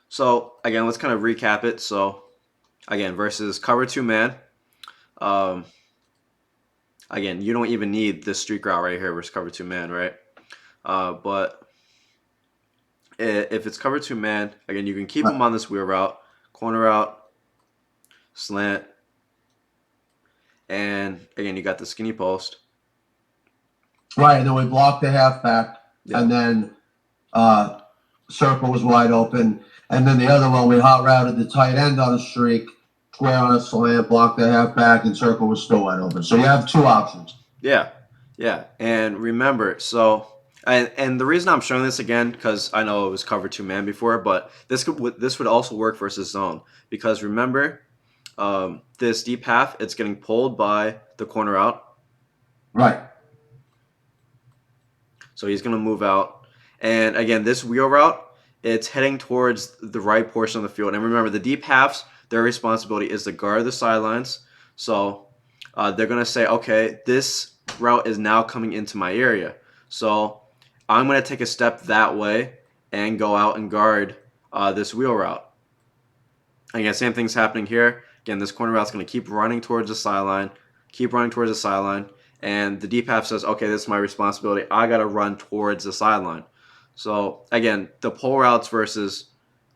So again, let's kind of recap it. So again, versus cover two man. Um, again, you don't even need this streak route right here versus cover two man, right? But if it's cover two man, again, you can keep Right. them on this wheel route, corner route, slant, and again, you got the skinny post. Right, and then we blocked the halfback, Yeah, and then uh, circle was wide open, and then the other one we hot routed the tight end on a streak, square on a slant, blocked the halfback, and circle was still wide open. So you have two options. yeah, yeah. And remember, so and the reason I'm showing this again because I know it was cover two man before, but this would also work versus zone because remember, this deep half it's getting pulled by the corner out, Right, so he's gonna move out. And again, this wheel route it's heading towards the right portion of the field. And remember, the deep halves their responsibility is to guard the sidelines. So they're gonna say, okay, this route is now coming into my area, so I'm gonna take a step that way and go out and guard this wheel route. Again, same thing's happening here. Again, this corner route's going to keep running towards the sideline, keep running towards the sideline, and the deep half says, okay, this is my responsibility. I got to run towards the sideline. So, again, the pull routes versus,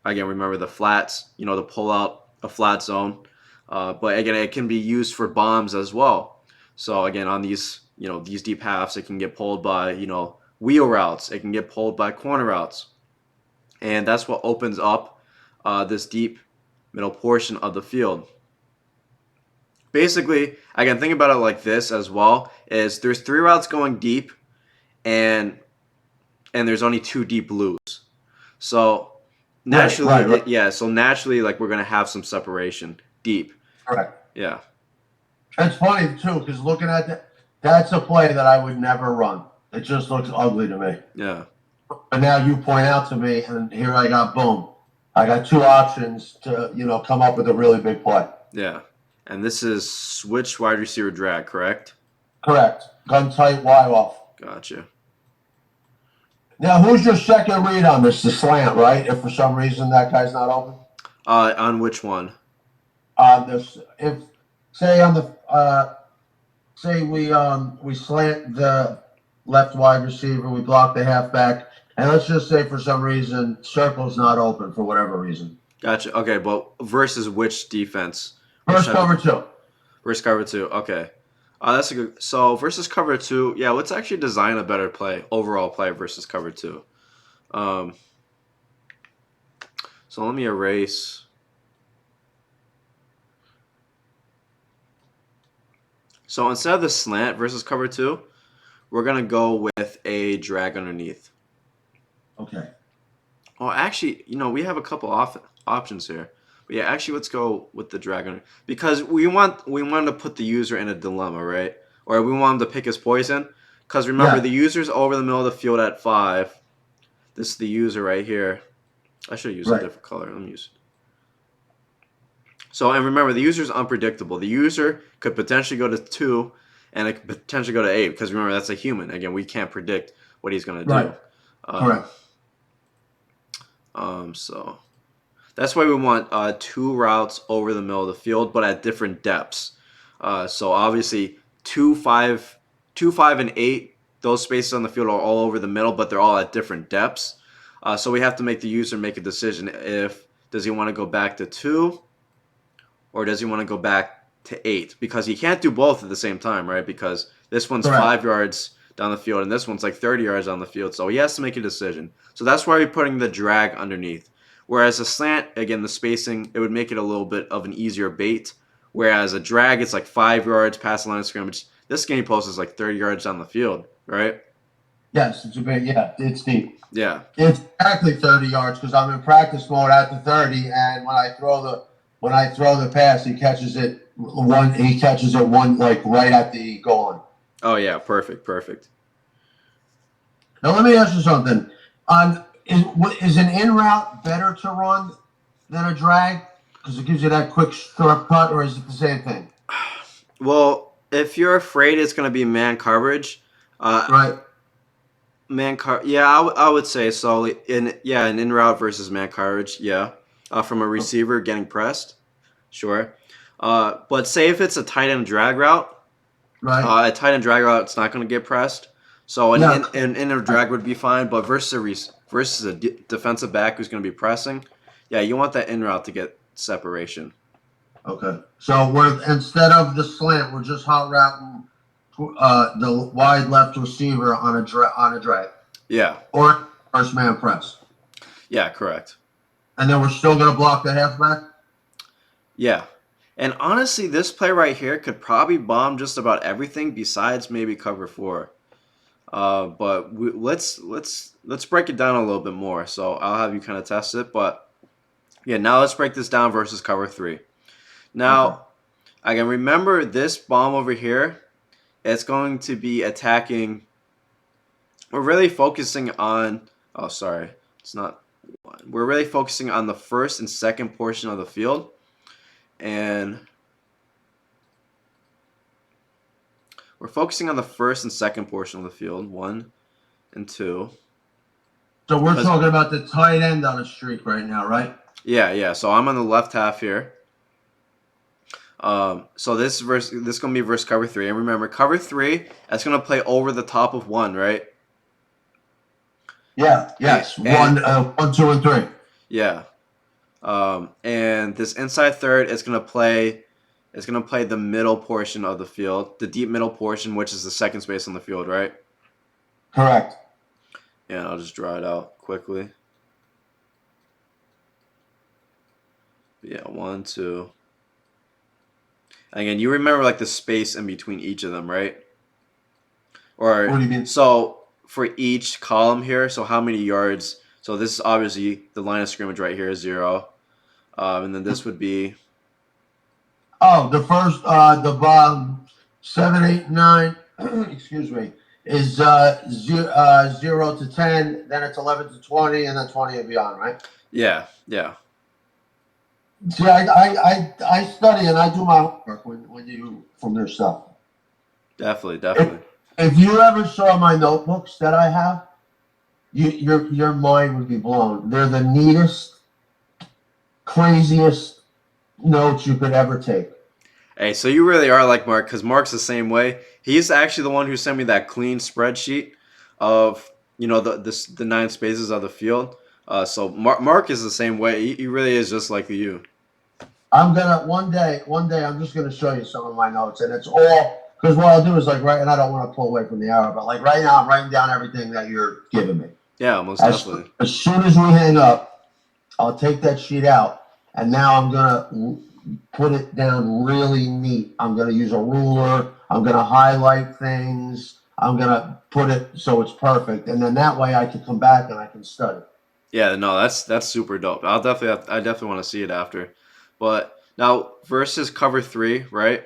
again, remember the flats, the pull out a flat zone. But again, it can be used for bombs as well. So, again, on these deep halves, it can get pulled by, wheel routes. It can get pulled by corner routes. And that's what opens up this deep middle portion of the field. Basically, I can think about it like this as well: is there's three routes going deep, and there's only two deep blues. So right, naturally, right, right. yeah. So naturally, like we're gonna have some separation deep. Correct. Yeah, It's funny too because looking at that, that's a play that I would never run. It just looks ugly to me. yeah, But now you point out to me, and here I got boom. I got two options to come up with a really big play. yeah. And this is switch wide receiver drag, correct? Correct. Gun tight, wide off. Gotcha. Now, who's your second read on this? The slant, right? If for some reason that guy's not open. On which one? On this, if say on the say we slant the left wide receiver, we block the halfback, and let's just say for some reason circle's not open for whatever reason. Gotcha. Okay, but versus which defense? Which First type cover of two. versus cover two? Okay. That's a good. So versus cover two, yeah. Let's actually design a better play, overall play versus cover two. Um, so let me erase. So instead of the slant versus cover two, we're gonna go with a drag underneath. Okay. Oh, actually, we have a couple options here. But yeah, actually, let's go with the drag under because we want to put the user in a dilemma, right? Or we want him to pick his poison. Because remember, Yeah. the user's over the middle of the field at 5. This is the user right here. I should use a Right. different color. Let me use. So, and remember, the user is unpredictable. The user could potentially go to 2, and it could potentially go to 8. Because remember, that's a human. Again, we can't predict what he's going to do. Right. Correct. So that's why we want two routes over the middle of the field, but at different depths. So obviously, 2, 5, and 8. Those spaces on the field are all over the middle, but they're all at different depths. So we have to make the user make a decision. If does he want to go back to 2, or does he want to go back to 8? Because he can't do both at the same time, right? Because this one's Correct. 5 yards down the field, and this one's like 30 yards down the field. So he has to make a decision. So that's why we're putting the drag underneath. Whereas a slant, again, the spacing, it would make it a little bit of an easier bait. Whereas a drag, it's like 5 yards past the line of scrimmage. This skinny post is like 30 yards down the field, right? Yes, it's a bit. Yeah, it's deep. Yeah. It's exactly 30 yards because I'm in practice mode at the 30, and when I throw the pass, he catches it one like right at the goal line. Oh, yeah. Perfect. Perfect. Now let me ask you something. Is an in route better to run than a drag because it gives you that quick shortcut, or is it the same thing? Well, if you're afraid it's going to be man coverage, Right. yeah, I would say so. An in route versus man coverage, yeah. from a receiver getting pressed. Sure. But say if it's a tight end drag route, Right? a tight end drag route, it's not going to get pressed. So Yeah. an a drag would be fine. But versus a defensive back who's going to be pressing, yeah, you want that in route to get separation. Okay. So we're instead of the slant, we're just hot routing the wide left receiver on a drag Yeah. or first man press, Yeah. Correct. and then we're still gonna block the halfback. Yeah. And honestly, this play right here could probably bomb just about everything besides maybe cover 4. But let's break it down a little bit more. So I'll have you kind of test it. But yeah, now let's break this down versus cover 3. Now, Okay. I can remember this bomb over here. It's going to be attacking. We're really focusing on. Oh, sorry, it's not. We're really focusing on the first and second portion of the field, and we're focusing on the first and second portion of the field, 1 and 2. So we're talking about the tight end on a streak right now, right? Yeah. So I'm on the left half here. So this is gonna be versus cover 3, and remember, cover 3 that's gonna play over the top of 1, right? Yeah. Yes. And, 1, 2, and 3. Yeah. And this inside third is gonna play. It's gonna play the middle portion of the field, the deep middle portion, which is the second space on the field, right? Correct. And I'll just draw it out quickly. Yeah, 1, 2. Again, you remember like the space in between each of them, right? Or What do you mean? so for each column here, so how many yards? So this is obviously the line of scrimmage right here is 0, and then this would be. Oh, the first, the bottom 7, 8, 9. Excuse me. Is 0 to 10. Then it's 11 to 20, and then 20 and beyond, right? Yeah. See, I study and I do my homework when you from your stuff. Definitely. If you ever saw my notebooks that I have, your mind would be blown. They're the neatest, craziest notes you could ever take. Hey, so you really are like Mark, because Mark's the same way. He's actually the one who sent me that clean spreadsheet of the 9 spaces of the field. So Mark is the same way. He really is just like you. I'm gonna one day I'm just gonna show you some of my notes, and it's all because what I'll do is like and I don't want to pull away from the hour, but like right now I'm writing down everything that you're giving me. Yeah, most definitely. As soon as we hang up, I'll take that sheet out, and now I'm gonna put it down really neat. I'm gonna use a ruler. I'm gonna highlight things. I'm gonna put it so it's perfect, and then that way I can come back and I can study. Yeah, no, that's super dope. I definitely want to see it after. But now versus cover 3, right?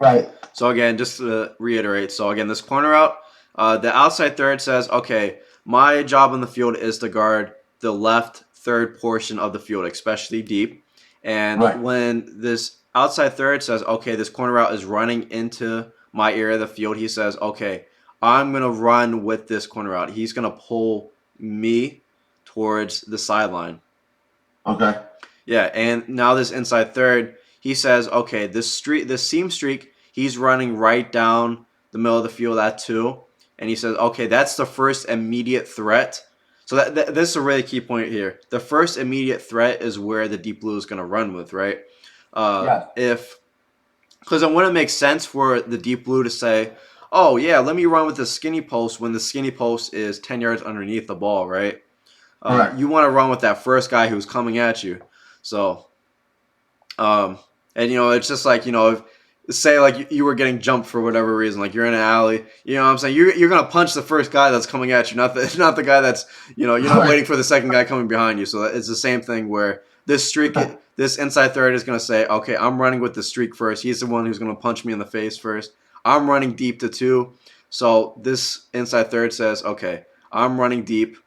Right. So again, just to reiterate, so again, this corner out, the outside third says, okay, my job on the field is to guard the left third portion of the field, especially deep. And when this outside third says, okay, this corner route is running into my area of the field, he says, okay, I'm going to run with this corner route. He's going to pull me towards the sideline. Okay. Yeah, and now this inside third, he says, okay, this seam streak, he's running right down the middle of the field at 2. And he says, okay, that's the first immediate threat. So that this is a really key point here. The first immediate threat is where the deep blue is going to run with, right? Because it wouldn't make sense for the deep blue to say, oh, yeah, let me run with the skinny post when the skinny post is 10 yards underneath the ball, right? You want to run with that first guy who's coming at you. So, and it's just like, if, say like you were getting jumped for whatever reason, like you're in an alley, you know what I'm saying? You're gonna punch the first guy that's coming at you, not the guy that's you're not waiting for the second guy coming behind you. So it's the same thing where this inside third is gonna say, okay, I'm running with the streak first. He's the one who's gonna punch me in the face first. I'm running deep to 2. So this inside third says, okay, I'm running deep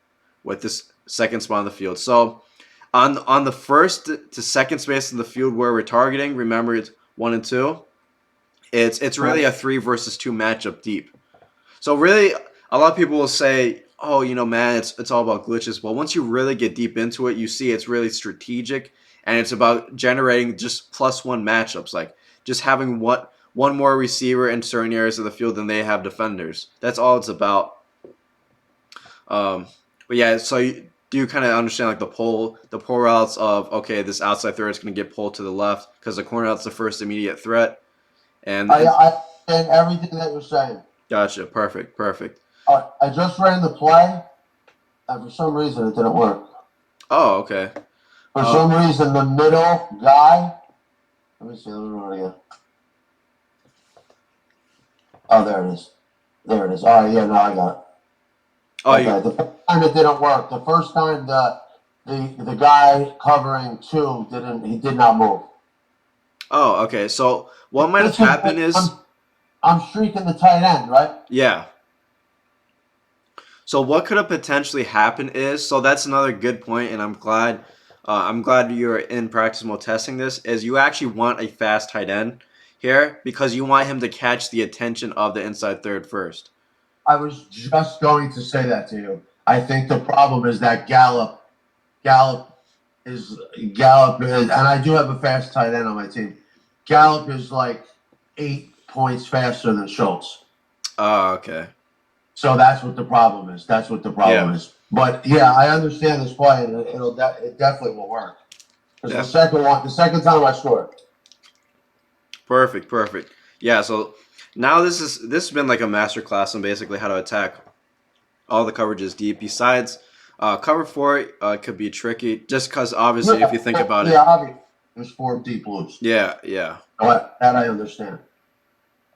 with this second spot on the field. So on the first to second space in the field where we're targeting, remember it's 1 and 2. It's really a 3 versus 2 matchup deep. So really, a lot of people will say oh, man, it's all about glitches. Well, once you really get deep into it, you see it's really strategic, and it's about generating just +1 matchups, like just having one more receiver in certain areas of the field than they have defenders. That's all it's about. Um, but yeah, so do you kind of understand like the pull routes of, okay, this outside threat is going to get pulled to the left because the corner out's the first immediate threat, and I understand everything that you're saying. gotcha, perfect, perfect. I just ran the play, and for some reason it didn't work. Oh, okay. For some reason, the middle guy. Let me see. Let me run it again. Oh, there it is. There it is. All right. Yeah. No, I got it. Oh, Okay. The first time it didn't work. The first time the guy covering two didn't. He did not move. oh, okay. So what might have This is happened is, I'm streaking the tight end, right? yeah. So what could have potentially happened is, so that's another good point, and I'm glad you're in practice mode testing this. Is you actually want a fast tight end here because you want him to catch the attention of the inside third first. I was just going to say that to you. I think the problem is that Gallup Gallup is, and I do have a fast tight end on my team. Gallup is like 8 points faster than Schultz. Oh, okay. So that's what the problem is. That's what the problem Yeah. is. But yeah, I understand this play, and it definitely will work. Because Yeah. the second time I scored. Perfect, perfect. Yeah, so now this has been like a master class on basically how to attack all the coverages deep. Besides, cover four could be tricky just because obviously if you think about it, Yeah, obviously, there's 4 deep blues. yeah, yeah, That I understand.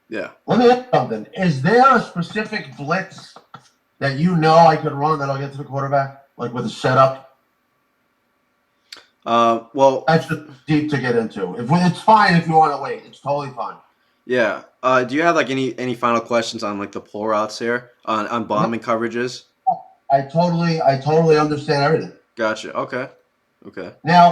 yeah. Let me ask something. Is there a specific blitz that you know I could run that'll get to the quarterback, like with a setup? Well, That's just deep to get into. It's fine if you want to wait. It's totally fine. yeah. Do you have like any final questions on like the pull routes here on bombing coverages? I totally understand everything. Gotcha. Okay. Okay. Now,